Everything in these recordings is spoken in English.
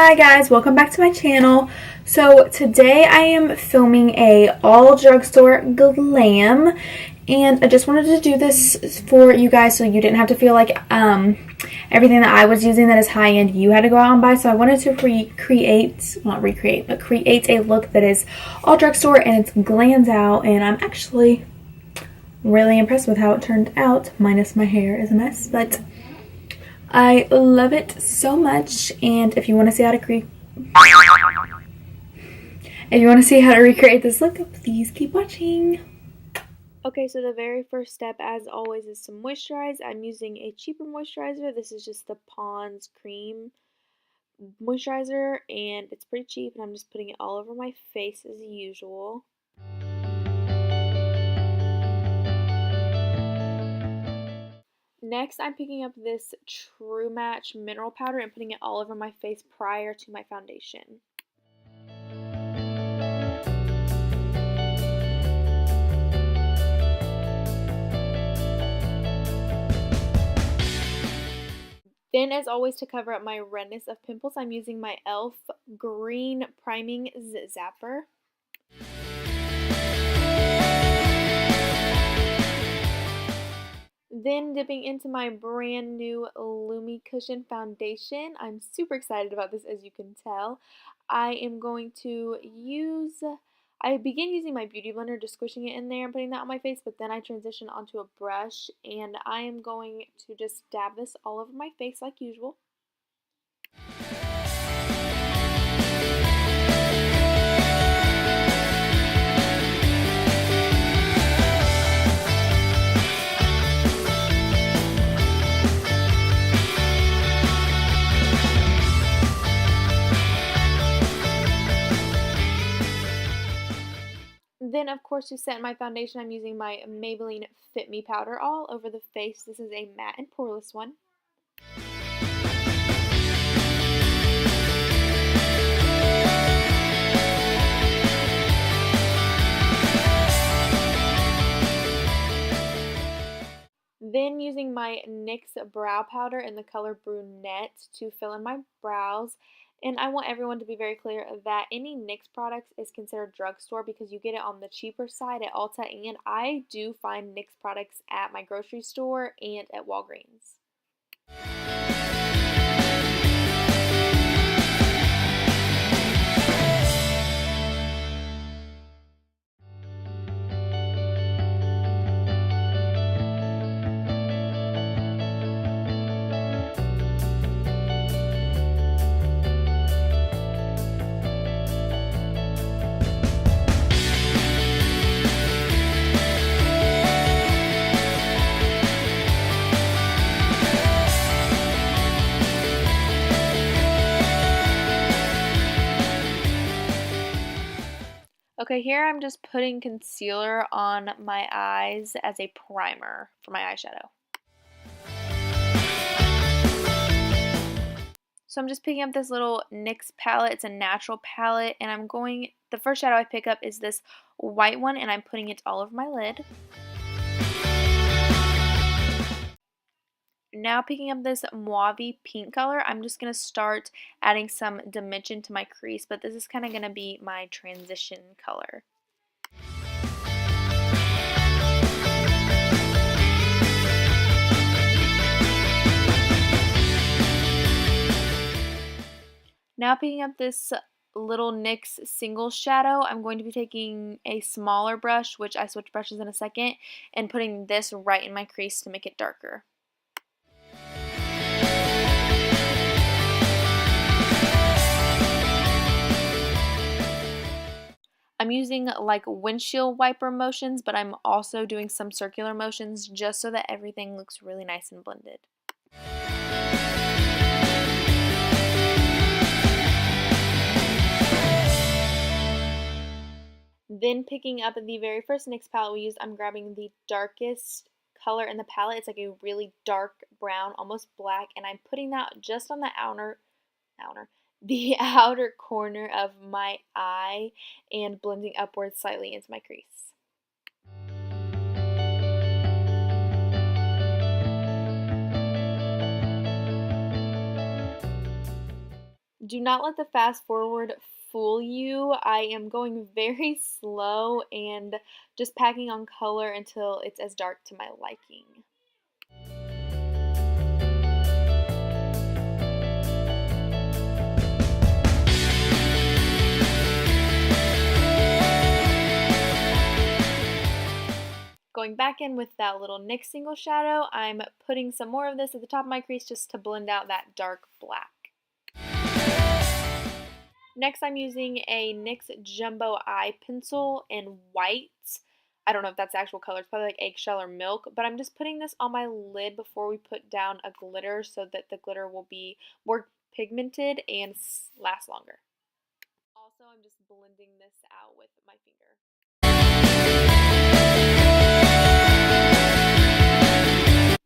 Hi guys, welcome back to my channel. So today I am filming a all drugstore glam, and I just wanted to do this for you guys so you didn't have to feel like everything that I was using that is high end you had to go out and buy. So I wanted to create a look that is all drugstore and it's glammed out, and I'm actually really impressed with how it turned out, minus my hair is a mess, but I love it so much. And if you want to see how to recreate this look, please keep watching. Okay, so the very first step, as always, is to moisturize. I'm using a cheaper moisturizer. This is just the Pond's Cream moisturizer, and it's pretty cheap, and I'm just putting it all over my face as usual. Next, I'm picking up this True Match mineral powder and putting it all over my face prior to my foundation. Then, as always, to cover up my redness of pimples, I'm using my e.l.f. Green Priming Zit Zapper. Then dipping into my brand new Lumi Cushion Foundation. I'm super excited about this, as you can tell. I begin using my beauty blender, just squishing it in there and putting that on my face, but then I transition onto a brush, and I am going to just dab this all over my face like usual. Then, of course, to set my foundation, I'm using my Maybelline Fit Me Powder all over the face. This is a matte and poreless one. Then using my NYX brow powder in the color Brunette to fill in my brows. And I want everyone to be very clear that any NYX products is considered drugstore because you get it on the cheaper side at Ulta, and I do find NYX products at my grocery store and at Walgreens. Okay, here I'm just putting concealer on my eyes as a primer for my eyeshadow. So I'm just picking up this little NYX palette. It's a natural palette, and the first shadow I pick up is this white one, and I'm putting it all over my lid. Now picking up this mauve pink color, I'm just going to start adding some dimension to my crease, but this is kind of going to be my transition color. Now picking up this little NYX single shadow, I'm going to be taking a smaller brush, which I switch brushes in a second, and putting this right in my crease to make it darker. I'm using like windshield wiper motions, but I'm also doing some circular motions just so that everything looks really nice and blended. Then picking up the very first NYX palette we used, I'm grabbing the darkest color in the palette. It's like a really dark brown, almost black, and I'm putting that just on the outer corner of my eye and blending upwards slightly into my crease. Do not let the fast forward fool you. I am going very slow and just packing on color until it's as dark to my liking. Going back in with that little NYX single shadow, I'm putting some more of this at the top of my crease just to blend out that dark black. Next, I'm using a NYX Jumbo Eye Pencil in white. I don't know if that's the actual color. It's probably like eggshell or milk, but I'm just putting this on my lid before we put down a glitter so that the glitter will be more pigmented and last longer. Also, I'm just blending this out with my finger.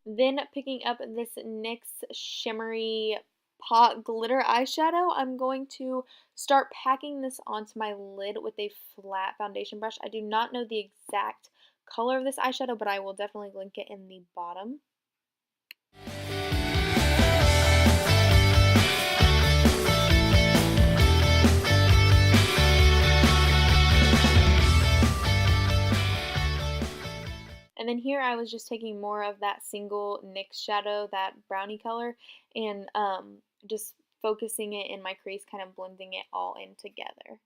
Then picking up this NYX Shimmery Pot Glitter Eyeshadow, I'm going to start packing this onto my lid with a flat foundation brush. I do not know the exact color of this eyeshadow, but I will definitely link it in the bottom. And then here I was just taking more of that single NYX shadow, that brownie color, and just focusing it in my crease, kind of blending it all in together.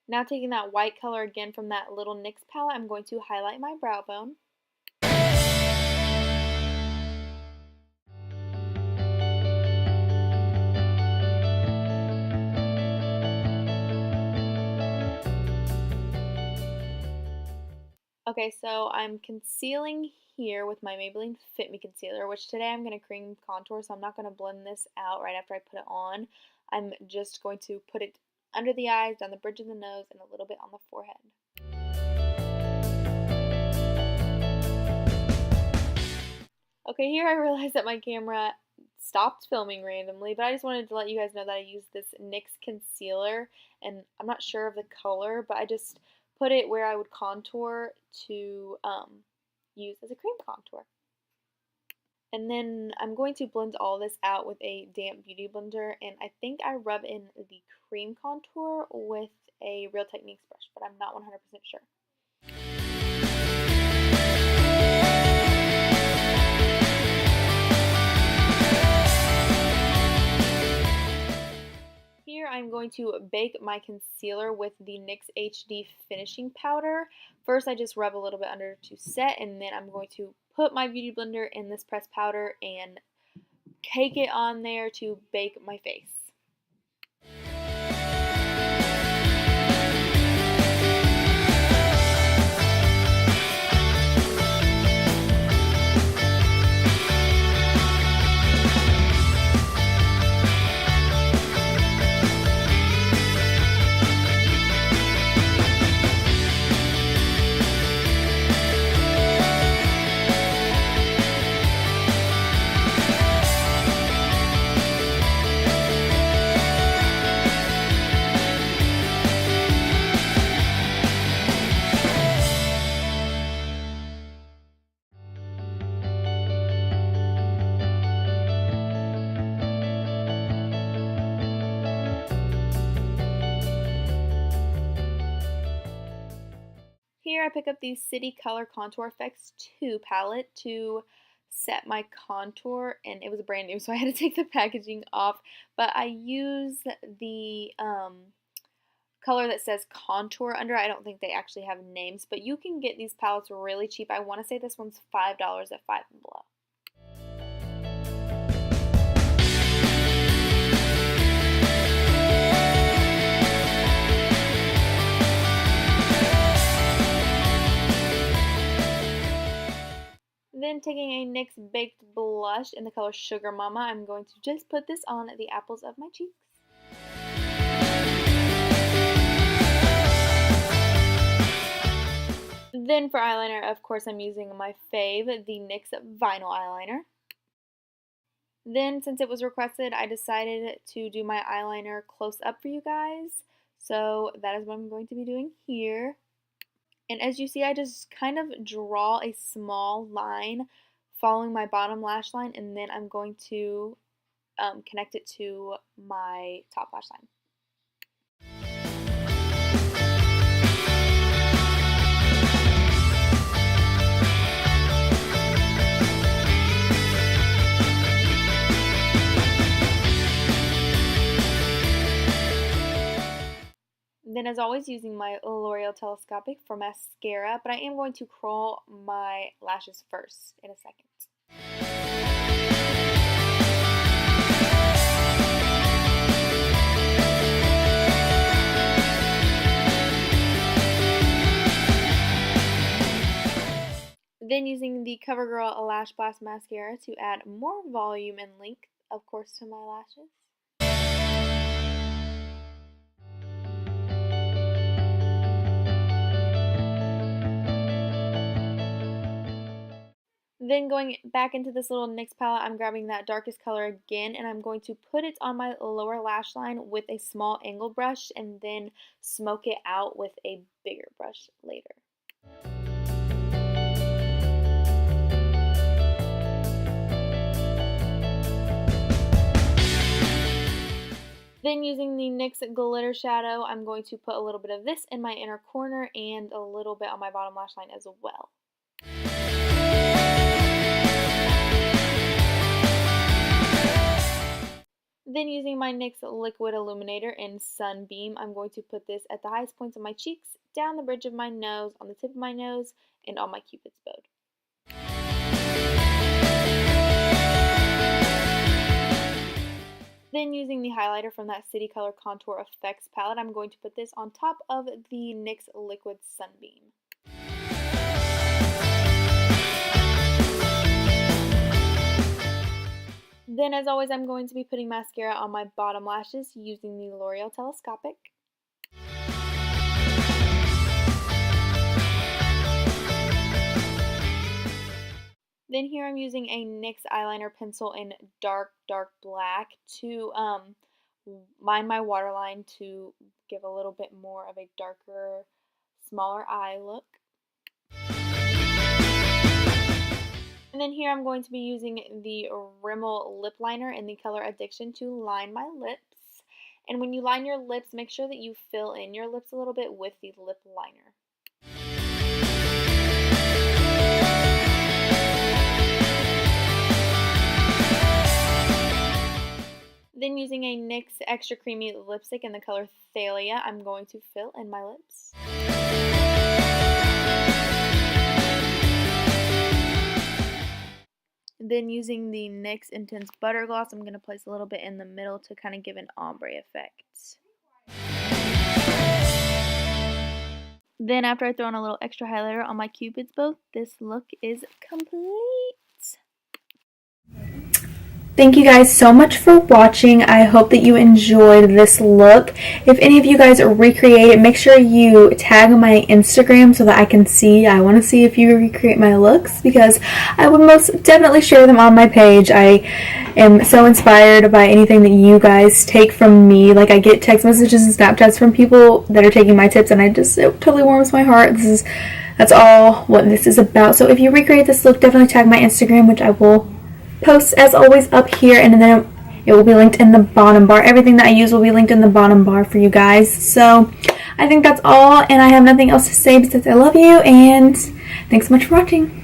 Now taking that white color again from that little NYX palette, I'm going to highlight my brow bone. Okay, so I'm concealing here with my Maybelline Fit Me Concealer, which today I'm going to cream contour, so I'm not going to blend this out right after I put it on. I'm just going to put it under the eyes, down the bridge of the nose, and a little bit on the forehead. Okay, here I realized that my camera stopped filming randomly, but I just wanted to let you guys know that I used this NYX concealer, and I'm not sure of the color, but I just put it where I would contour to use as a cream contour. And then I'm going to blend all this out with a damp beauty blender, and I think I rub in the cream contour with a Real Techniques brush, but I'm not 100% sure. Here I'm going to bake my concealer with the NYX HD Finishing Powder. First I just rub a little bit under to set, and then I'm going to put my beauty blender in this pressed powder and cake it on there to bake my face. Here I pick up the City Color Contour Effects 2 palette to set my contour, and it was brand new, so I had to take the packaging off, but I use the color that says Contour under. I don't think they actually have names, but you can get these palettes really cheap. I want to say this one's $5 at Five and Below. Then taking a NYX Baked Blush in the color Sugar Mama, I'm going to just put this on the apples of my cheeks. Then for eyeliner, of course, I'm using my fave, the NYX Vinyl Eyeliner. Then, since it was requested, I decided to do my eyeliner close up for you guys. So that is what I'm going to be doing here. And as you see, I just kind of draw a small line following my bottom lash line, and then I'm going to connect it to my top lash line. Then, as always, using my L'Oreal Telescopic for mascara, but I am going to curl my lashes first in a second. Then using the Covergirl Lash Blast Mascara to add more volume and length, of course, to my lashes. Then going back into this little NYX palette, I'm grabbing that darkest color again, and I'm going to put it on my lower lash line with a small angle brush and then smoke it out with a bigger brush later. Then using the NYX Glitter Shadow, I'm going to put a little bit of this in my inner corner and a little bit on my bottom lash line as well. Then using my NYX Liquid Illuminator in Sunbeam, I'm going to put this at the highest points of my cheeks, down the bridge of my nose, on the tip of my nose, and on my cupid's bow. Then using the highlighter from that City Color Contour Effects palette, I'm going to put this on top of the NYX Liquid Sunbeam. Then, as always, I'm going to be putting mascara on my bottom lashes using the L'Oreal Telescopic. Then here I'm using a NYX Eyeliner Pencil in dark black to line my waterline to give a little bit more of a darker, smaller eye look. And then here I'm going to be using the Rimmel Lip Liner in the color Addiction to line my lips. And when you line your lips, make sure that you fill in your lips a little bit with the lip liner. Then using a NYX Extra Creamy Lipstick in the color Thalia, I'm going to fill in my lips. Then using the NYX Intense Buttergloss, I'm going to place a little bit in the middle to kind of give an ombre effect. Then after I throw in a little extra highlighter on my cupid's bow, this look is complete. Thank you guys so much for watching. I hope that you enjoyed this look. If any of you guys recreate it, make sure you tag my Instagram so that I can see. I want to see if you recreate my looks because I would most definitely share them on my page. I am so inspired by anything that you guys take from me. Like, I get text messages and Snapchats from people that are taking my tips, and it totally warms my heart. That's all what this is about. So if you recreate this look, definitely tag my Instagram, which I will post as always up here, and then it will be linked in the bottom bar. Everything that I use will be linked in the bottom bar for you guys. So I think that's all, and I have nothing else to say besides I love you, and thanks so much for watching.